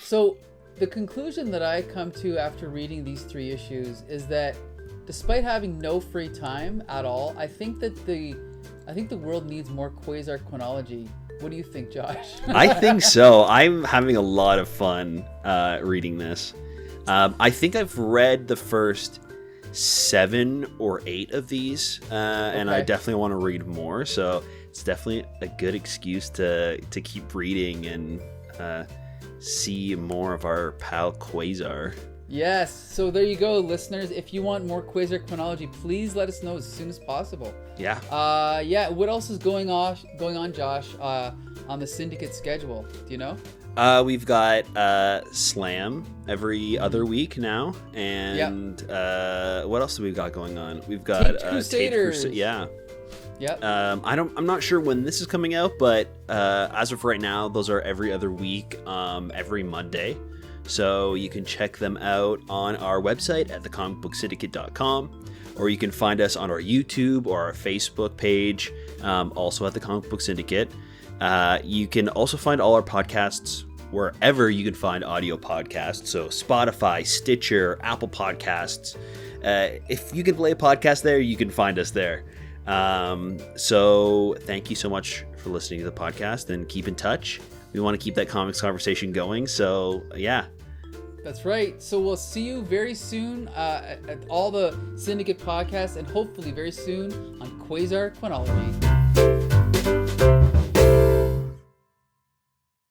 S1: So the conclusion that I come to after reading these 3 issues is that despite having no free time at all, I think that the I think the world needs more Quasar Qua-Nology. What do you think, Josh?
S2: I think so. I'm having a lot of fun reading this. I think I've read the first 7 or 8 of these, and I definitely want to read more. So it's definitely a good excuse to keep reading and see more of our pal Quasar.
S1: Yes. So there you go, listeners. If you want more Quasar Qua-Nology, please let us know as soon as possible.
S2: Yeah.
S1: Yeah. What else is going on, Josh? On the Syndicate schedule? Do you know?
S2: We've got Slam every other week now, and what else do we got going on? We've got
S1: Tate Crusaders.
S2: Yeah.
S1: Yep.
S2: I'm not sure when this is coming out, but as of right now, those are every other week, every Monday. So you can check them out on our website at thecomicbooksyndicate.com, or you can find us on our YouTube or our Facebook page, also at the Comic Book Syndicate. You can also find all our podcasts wherever you can find audio podcasts. So Spotify, Stitcher, Apple Podcasts. If you can play a podcast there, you can find us there. So thank you so much for listening to the podcast, and keep in touch. We want to keep that comics conversation going. So yeah.
S1: That's right. So we'll see you very soon at all the Syndicate podcasts, and hopefully very soon on Quasar Qua-Nology.